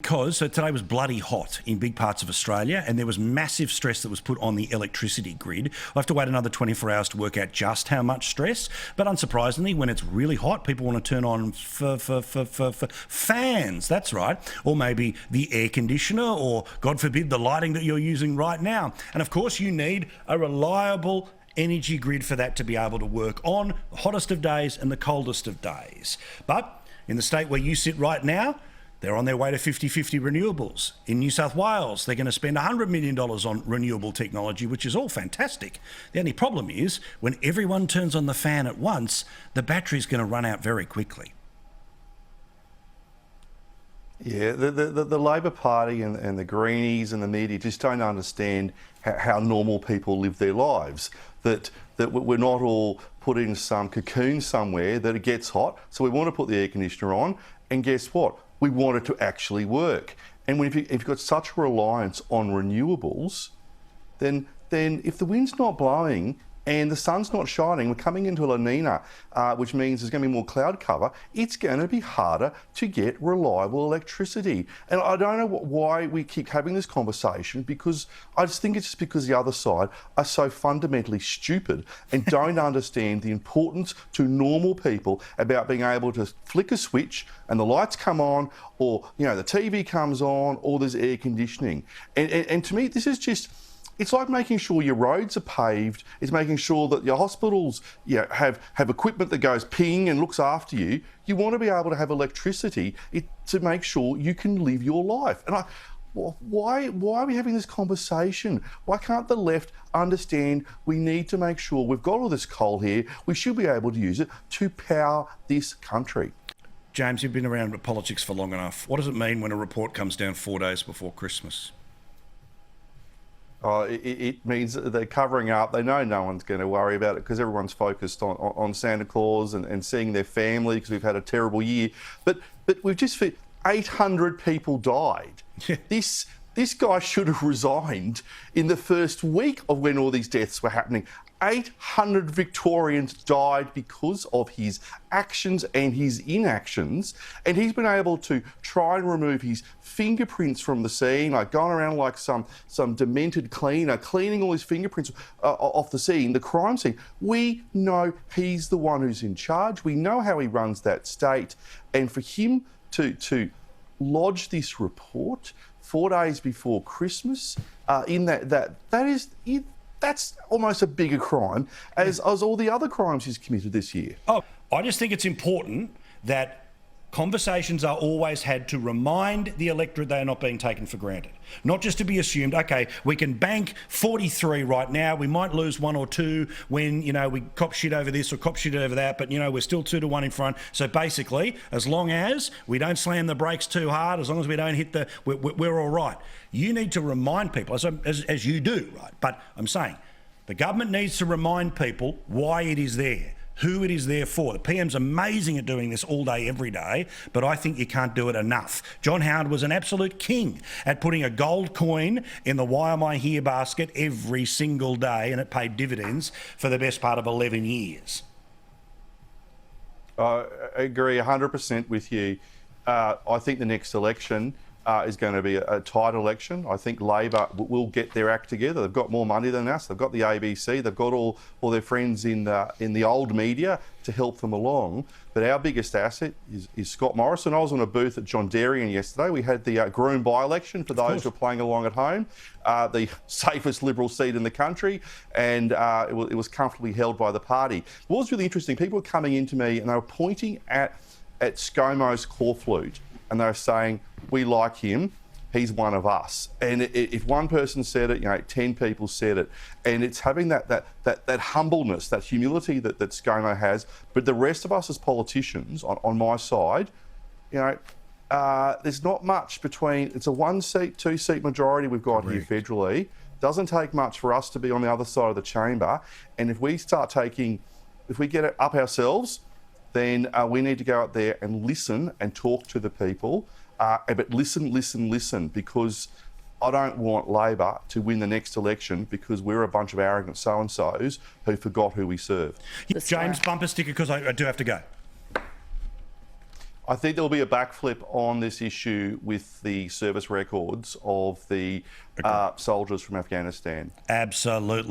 Because so today was bloody hot in big parts of Australia, and there was massive stress that was put on the electricity grid. We'll have to wait another 24 hours to work out just how much stress. But unsurprisingly, when it's really hot, people want to turn on fans. That's right. Or maybe the air conditioner, or God forbid, the lighting that you're using right now. And of course, you need a reliable energy grid for that to be able to work on the hottest of days and the coldest of days. But in the state where you sit right now, they're on their way to 50-50 renewables. In New South Wales, they're going to spend $100 million on renewable technology, which is all fantastic. The only problem is when everyone turns on the fan at once, the battery's going to run out very quickly. Yeah, the Labor Party and the Greenies and the media just don't understand how normal people live their lives. That we're not all put in some cocoon somewhere that it gets hot, so we want to put the air conditioner on, and guess what? We want it to actually work. And if you've got such a reliance on renewables, then if the wind's not blowing and the sun's not shining, we're coming into La Nina, which means there's going to be more cloud cover, it's going to be harder to get reliable electricity. And I don't know why we keep having this conversation, because I just think it's just because the other side are so fundamentally stupid and don't understand the importance to normal people about being able to flick a switch and the lights come on, or the TV comes on, or there's air conditioning. And to me, this is just... It's like making sure your roads are paved. It's making sure that your hospitals have equipment that goes ping and looks after you. You want to be able to have electricity to make sure you can live your life. And why are we having this conversation? Why can't the left understand we need to make sure we've got all this coal here, we should be able to use it to power this country? James, you've been around politics for long enough. What does it mean when a report comes down 4 days before Christmas? It means that they're covering up. They know no one's going to worry about it because everyone's focused on Santa Claus and seeing their family, because we've had a terrible year. But we've just 800 people died. Yeah. This guy should have resigned in the first week of when all these deaths were happening. 800 Victorians died because of his actions and his inactions, and he's been able to try and remove his fingerprints from the scene, like going around like some demented cleaner, cleaning all his fingerprints off the scene, the crime scene. We know he's the one who's in charge. We know how he runs that state, and for him to lodge this report 4 days before Christmas, that's almost a bigger crime as all the other crimes he's committed this year. Oh, I just think it's important that conversations are always had to remind the electorate they are not being taken for granted. Not just to be assumed, okay, we can bank 43 right now, we might lose 1 or 2 when, we cop shit over this or cop shit over that, but, we're still 2-1 in front. So basically, as long as we don't slam the brakes too hard, as long as we don't hit we're all right. You need to remind people, as you do, right? But I'm saying the government needs to remind people why it is there, who it is there for. The PM's amazing at doing this all day, every day, but I think you can't do it enough. John Howard was an absolute king at putting a gold coin in the Why Am I Here basket every single day, and it paid dividends for the best part of 11 years. I agree 100% with you. I think the next election is going to be a tight election. I think Labor will get their act together. They've got more money than us. They've got the ABC. They've got all their friends in the old media to help them along. But our biggest asset is Scott Morrison. I was on a booth at John Darien yesterday. We had the Groom by-election for those who are playing along at home. The safest Liberal seat in the country, and it was comfortably held by the party. What was really interesting, people were coming into me and they were pointing at ScoMo's claw flute, and they were saying, we like him, he's one of us. And if one person said it, 10 people said it. And it's having that humbleness, that humility that ScoMo has. But the rest of us as politicians, on my side, there's not much between, it's a 1-seat, 2-seat majority we've got here federally. Doesn't take much for us to be on the other side of the chamber. And if we get it up ourselves, then we need to go out there and listen and talk to the people. But listen, because I don't want Labor to win the next election because we're a bunch of arrogant so-and-sos who forgot who we serve. James, bumper sticker, because I do have to go. I think there'll be a backflip on this issue with the service records of the soldiers from Afghanistan. Absolutely.